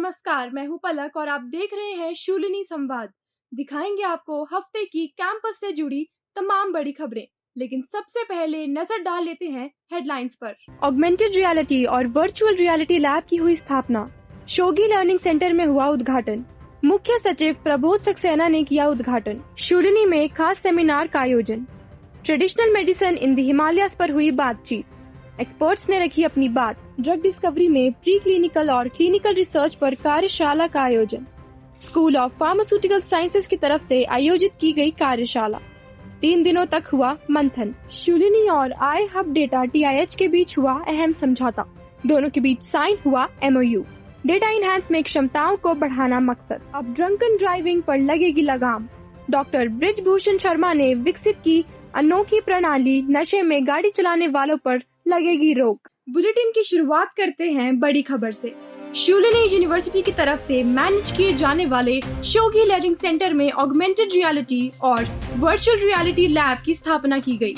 नमस्कार, मैं हूं पलक और आप देख रहे हैं शूलिनी संवाद। दिखाएंगे आपको हफ्ते की कैंपस से जुड़ी तमाम बड़ी खबरें, लेकिन सबसे पहले नजर डाल लेते हैं हेडलाइंस पर। ऑगमेंटेड रियलिटी और वर्चुअल रियलिटी लैब की हुई स्थापना। शोगी लर्निंग सेंटर में हुआ उद्घाटन। मुख्य सचिव प्रबोध सक्सेना ने किया उद्घाटन। शूलिनी में खास सेमिनार का आयोजन। Traditional medicine in the Himalayas पर हुई बातचीत। एक्सपर्ट्स ने रखी अपनी बात। ड्रग डिस्कवरी में प्री क्लिनिकल और क्लिनिकल रिसर्च पर कार्यशाला का आयोजन। स्कूल ऑफ फार्मास्यूटिकल साइंसेज की तरफ से आयोजित की गई कार्यशाला। 3 दिनों तक हुआ मंथन। शूलिनी और आई हब डेटा TIH के बीच हुआ अहम समझौता। दोनों के बीच साइन हुआ MOU। डेटा इनहैंस में क्षमताओं को बढ़ाना मकसद। अब ड्रंकन ड्राइविंग पर लगेगी लगाम। डॉक्टर ब्रिजभूषण शर्मा ने विकसित की अनोखी प्रणाली। नशे में गाड़ी चलाने वालों पर लगेगी रोक। बुलेटिन की शुरुआत करते हैं बड़ी खबर से। शूलिनी यूनिवर्सिटी की तरफ से मैनेज किए जाने वाले शोगी लर्निंग सेंटर में ऑगमेंटेड रियलिटी और वर्चुअल रियलिटी लैब की स्थापना की गई।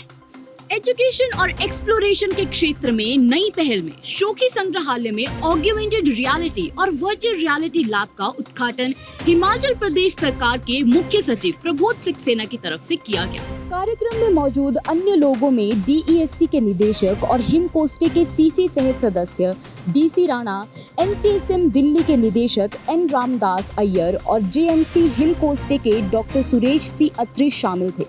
एजुकेशन और एक्सप्लोरेशन के क्षेत्र में नई पहल में शोकी संग्रहालय में ऑगमेंटेड रियलिटी और वर्चुअल रियलिटी लैब का उद्घाटन हिमाचल प्रदेश सरकार के मुख्य सचिव प्रबोध सक्सेना की तरफ से किया गया। कार्यक्रम में मौजूद अन्य लोगों में DEST के निदेशक और हिमकोस्टे के CC सह सदस्य DC राणा, NCSM दिल्ली के निदेशक N रामदास अय्यर और JMC हिमकोस्टे के डॉक्टर सुरेश C अत्री शामिल थे।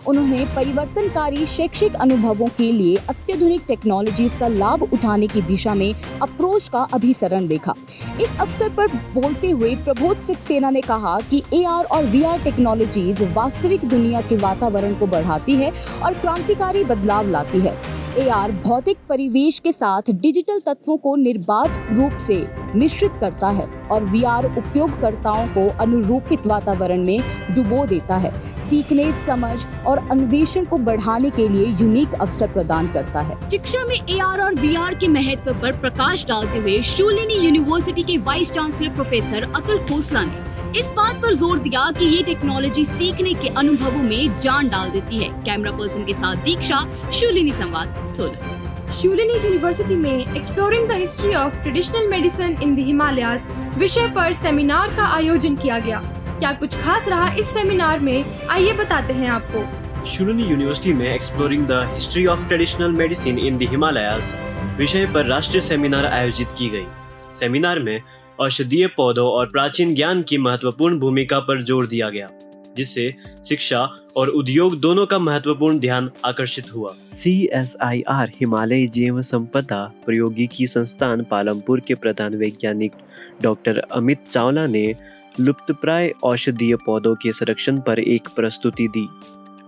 उन्होंने परिवर्तनकारी शैक्षिक अनुभवों के लिए अत्याधुनिक टेक्नोलॉजीज का लाभ उठाने की दिशा में अप्रोच का अभिसरण देखा। इस अवसर पर बोलते हुए प्रबोध सक्सेना ने कहा कि AR और VR टेक्नोलॉजीज वास्तविक दुनिया के वातावरण को बढ़ाती है और क्रांतिकारी बदलाव लाती है। AR भौतिक परिवेश के साथ डिजिटल तत्वों को निर्बाध रूप से मिश्रित करता है और VR उपयोगकर्ताओं को अनुरूपित वातावरण में डुबो देता है। सीखने, समझ और अन्वेषण को बढ़ाने के लिए यूनिक अवसर प्रदान करता है। शिक्षा में AR और VR के महत्व पर प्रकाश डालते हुए शूलिनी यूनिवर्सिटी के vice chancellor professor Atul Khosla ने इस बात पर जोर दिया कि ये टेक्नोलॉजी सीखने के अनुभवों में जान डाल देती है। कैमरा पर्सन के साथ दीक्षा, शूलिनी संवाद, सोलन। शूलिनी यूनिवर्सिटी में exploring the history of traditional medicine in the Himalayas विषय पर सेमिनार का आयोजन किया गया। क्या कुछ खास रहा इस सेमिनार में, आइए बताते हैं आपको। शूलिनी यूनिवर्सिटी में exploring the history of traditional medicine in the Himalayas विषय पर राष्ट्रीय सेमिनार आयोजित की गई। सेमिनार में औषधीय पौधों और प्राचीन ज्ञान की महत्वपूर्ण भूमिका पर जोर दिया गया, जिससे शिक्षा और उद्योग दोनों का महत्वपूर्ण ध्यान आकर्षित हुआ। CSIR हिमालय जैव संपदा प्रौद्योगिकी संस्थान पालमपुर के प्रधान वैज्ञानिक डॉक्टर अमित चावला ने लुप्तप्राय औषधीय पौधों के संरक्षण पर एक प्रस्तुति दी।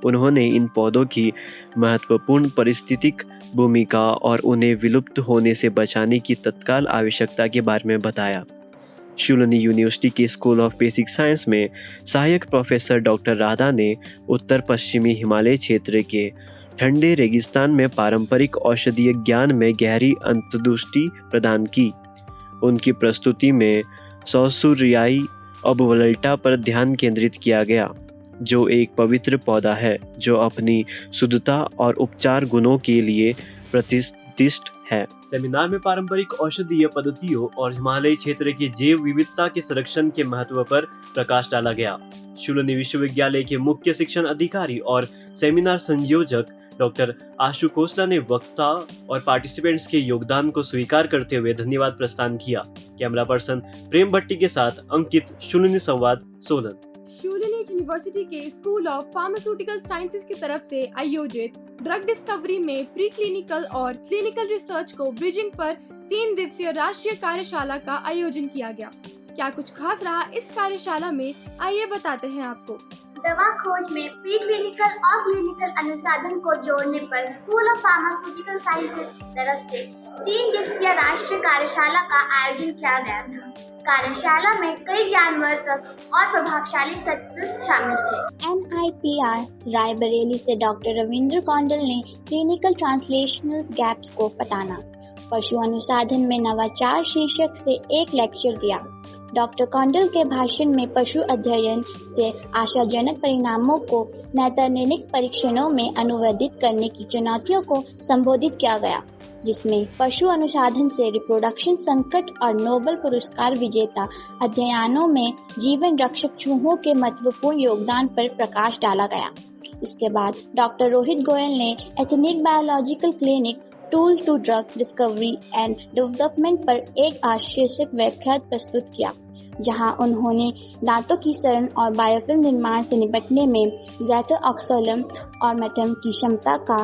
उन्होंने इन पौधों की महत्वपूर्ण पारिस्थितिक भूमिका और उन्हें विलुप्त होने से बचाने की तत्काल आवश्यकता के बारे में बताया। शूलिनी यूनिवर्सिटी के स्कूल ऑफ बेसिक साइंस में सहायक प्रोफेसर डॉक्टर राधा ने उत्तर पश्चिमी हिमालय क्षेत्र के ठंडे रेगिस्तान में पारंपरिक औषधीय ज्ञान में गहरी अंतर्दृष्टि प्रदान की। उनकी प्रस्तुति में सौसुरियाई अबवल्टा पर ध्यान केंद्रित किया गया, जो एक पवित्र पौधा है जो अपनी शुद्धता और उपचार गुणों के लिए प्रतिष्ठित है। सेमिनार में पारंपरिक औषधीय पद्धतियों और हिमालयी क्षेत्र की जैव विविधता के संरक्षण के महत्व पर प्रकाश डाला गया। शूलिनी विश्वविद्यालय के मुख्य शिक्षण अधिकारी और सेमिनार संयोजक डॉक्टर आशु खोसला ने वक्ता और पार्टिसिपेंट्स के योगदान को स्वीकार करते हुए धन्यवाद प्रदान किया। कैमरा पर्सन प्रेम भट्टी के साथ अंकित, शूलिनी संवाद, सोलन। शूलिनी यूनिवर्सिटी के स्कूल ऑफ फार्मास्यूटिकल साइंसेज की तरफ से आयोजित ड्रग डिस्कवरी में प्री क्लिनिकल और क्लिनिकल रिसर्च को ब्रिजिंग पर 3 दिवसीय राष्ट्रीय कार्यशाला का आयोजन किया गया। क्या कुछ खास रहा इस कार्यशाला में, आइए बताते हैं आपको। दवा खोज में प्री क्लिनिकल और क्लिनिकल अनुसंधान को जोड़ने पर स्कूल ऑफ फार्मास्यूटिकल साइंसेज की तरफ से 3 दिवसीय राष्ट्रीय कार्यशाला का आयोजन किया गया था। कार्यशाला में कई ज्ञानवर्धक और प्रभावशाली सत्र शामिल थे। NIPR रायबरेली से डॉक्टर रविंद्र कौंडल ने क्लिनिकल ट्रांसलेशनल गैप्स को पटाना, पशु अनुसंधान में नवाचार शीर्षक से एक लेक्चर दिया। डॉक्टर कौंडल के भाषण में पशु अध्ययन से आशाजनक परिणामों को नैदानिक परीक्षणों में अनुवादित करने की चुनौतियों को संबोधित किया गया, जिसमें पशु अनुसंधान से रिप्रोडक्शन संकट और नोबेल पुरस्कार विजेता अध्ययनों में जीवन रक्षक चूहों के महत्वपूर्ण योगदान पर प्रकाश डाला गया। इसके बाद डॉक्टर रोहित गोयल ने ethnic biological clinic tool to drug discovery and development पर एक आशीर्षक व्याख्यान प्रस्तुत किया, जहां उन्होंने दांतों की सड़न और बायोफिल्म निर्माण से निपटने में ज़ैथोऑक्सोलम और मेटम की क्षमता का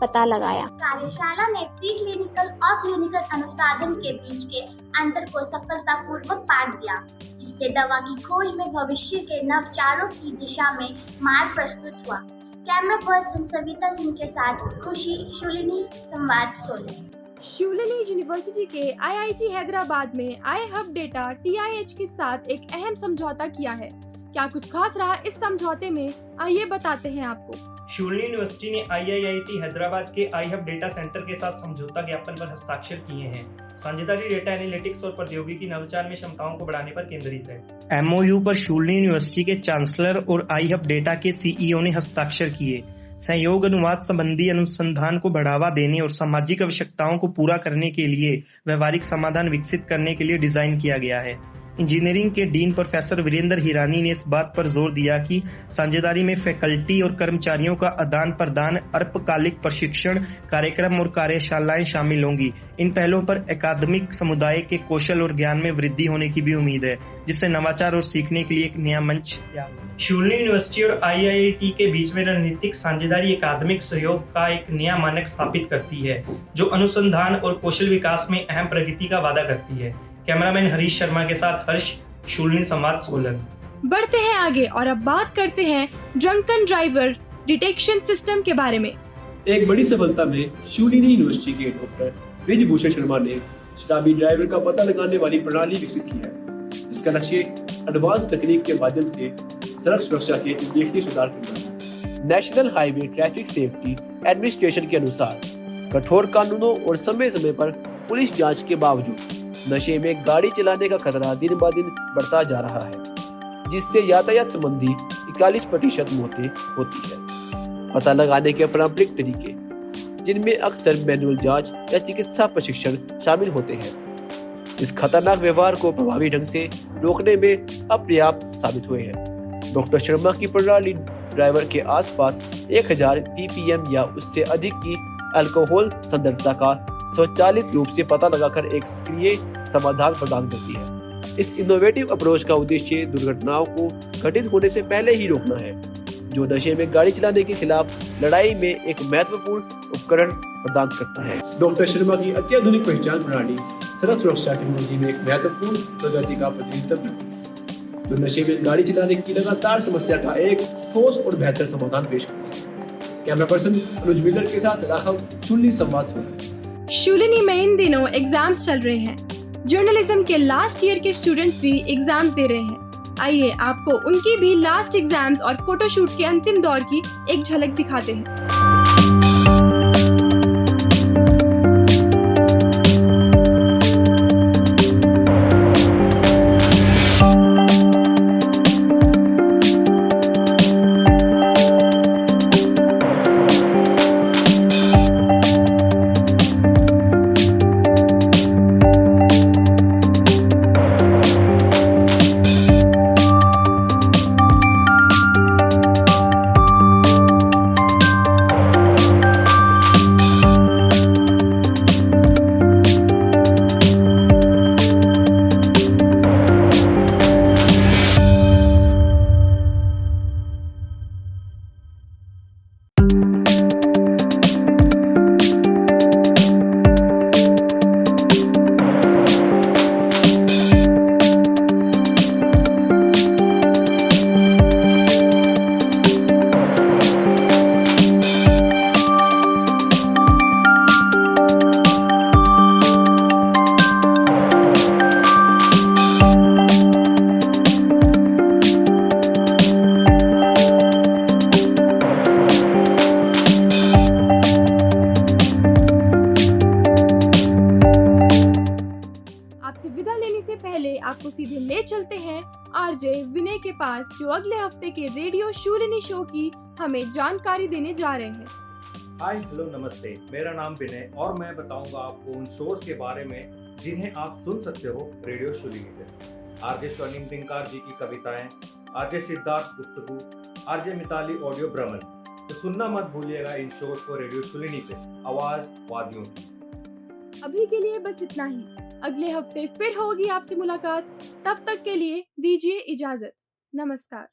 पता लगाया। कार्यशाला ने प्री क्लिनिकल और क्लिनिकल अनुसंधान के बीच के अंतर को सफलतापूर्वक पार दिया, जिससे दवा की खोज में भविष्य के नवाचारों की दिशा में मार्ग प्रस्तुत हुआ। कैमरा पर्सन सविता सिंह के साथ खुशी, शूलिनी संवाद 16। शूलिनी यूनिवर्सिटी के IIT हैदराबाद में iHub डेटा TIH के साथ एक अहम समझौता किया है। क्या कुछ खास रहा इस समझौते में, आइए बताते हैं आपको। शूलिनी यूनिवर्सिटी ने IIT हैदराबाद के iHub डेटा सेंटर के साथ समझौता ज्ञापन पर हस्ताक्षर किए हैं। साझेदारी डेटा एनालिटिक्स और प्रौद्योगिकी नवाचार में क्षमताओं को बढ़ाने पर केंद्रित है। MOU पर शूलिनी यूनिवर्सिटी के चांसलर और iHub डेटा के CEO ने हस्ताक्षर किए। सहयोग अनुवाद संबंधी अनुसंधान को बढ़ावा देने और सामाजिक आवश्यकताओं को पूरा करने के लिए व्यवहारिक समाधान विकसित करने के लिए डिजाइन किया गया है। इंजीनियरिंग के डीन प्रोफेसर वीरेंद्र हिरानी ने इस बात पर जोर दिया कि साझेदारी में फैकल्टी और कर्मचारियों का आदान प्रदान, अल्पकालिक प्रशिक्षण कार्यक्रम और कार्यशालाएं शामिल होंगी। इन पहलों पर अकादमिक समुदाय के कौशल और ज्ञान में वृद्धि होने की भी उम्मीद है, जिससे नवाचार और सीखने के लिए एक नया मंच। शूलिनी यूनिवर्सिटी और IIT के बीच में रणनीतिक साझेदारी अकादमिक सहयोग का एक नया मानक स्थापित करती है, जो अनुसंधान और कौशल विकास में अहम प्रगति का वादा करती है। कैमरामैन हरीश शर्मा के साथ हर्ष, शूलिनी संवाद 16। बढ़ते हैं आगे और अब बात करते हैं ड्रंकन ड्राइवर डिटेक्शन सिस्टम के बारे में। एक बड़ी सफलता में शूलिनी यूनिवर्सिटी के डॉक्टर ब्रिजभूषण शर्मा ने शराबी ड्राइवर का पता लगाने वाली प्रणाली विकसित की है, जिसका लक्ष्य एडवांस तकनीक के माध्यम से सड़क सुरक्षा के उल्लेखनीय सुधार करना है। National highway traffic safety administration के अनुसार कठोर कानूनों और समय समय पर पुलिस जांच के बावजूद नशे में गाड़ी चलाने का खतरा दिन ब दिन बढ़ता जा रहा है, जिससे यातायात संबंधी 41% मौतें होती है। पता लगाने के पारंपरिक तरीके, जिनमें अक्सर मैनुअल जांच या चिकित्सा प्रशिक्षण शामिल होते हैं, इस खतरनाक व्यवहार को प्रभावी ढंग से रोकने में अपर्याप्त साबित हुए हैं। डॉक्टर शर्मा की प्रणाली ड्राइवर के आसपास 1000 ppm या उससे अधिक की अल्कोहल सांद्रता का स्वचालित रूप से पता लगाकर एक सक्रिय समाधान प्रदान करती है। इस इनोवेटिव अप्रोच का उद्देश्य दुर्घटनाओं को घटित होने से पहले ही रोकना है, जो नशे में गाड़ी चलाने के खिलाफ लड़ाई में एक महत्वपूर्ण उपकरण प्रदान करता है। डॉक्टर शर्मा की अत्याधुनिक पहचान प्रणाली सड़क सुरक्षा टेक्नोलॉजी में एक महत्वपूर्ण प्रगति का प्रतिनिधित्व करती है, जो नशे में गाड़ी चलाने की लगातार समस्या का एक ठोस और बेहतर समाधान पेश करती है। कैमरा पर्सन अनुज मिलर के साथ राघव, शूलिनी संवाद 16। शूलिनी में इन दिनों एग्जाम्स चल रहे हैं। जर्नलिज्म के लास्ट ईयर के स्टूडेंट्स भी एग्जाम्स दे रहे हैं। आइए आपको उनकी भी लास्ट एग्जाम्स और फोटोशूट के अंतिम दौर की एक झलक दिखाते हैं। पहले आपको सीधे ले चलते हैं आरजे विनय के पास, जो अगले हफ्ते के रेडियो शूलिनी शो की हमें जानकारी देने जा रहे हैं। हाय हेलो नमस्ते, मेरा नाम विनय और मैं बताऊंगा आपको उन शोज के बारे में जिन्हें आप सुन सकते हो रेडियो शूलिनी पे। आरजे स्वर्णिम टिंकार जी की कविताएं, आरजे सिद्धार्थ गुफ्तगू, आरजे मिताली ऑडियो भ्रमण। तो सुनना मत भूलिएगा इन शोज को रेडियो शूलिनी पे, आवाज वादियों की। अभी के लिए बस इतना ही, अगले हफ्ते फिर होगी आपसे मुलाकात। तब तक के लिए दीजिए इजाजत। नमस्कार।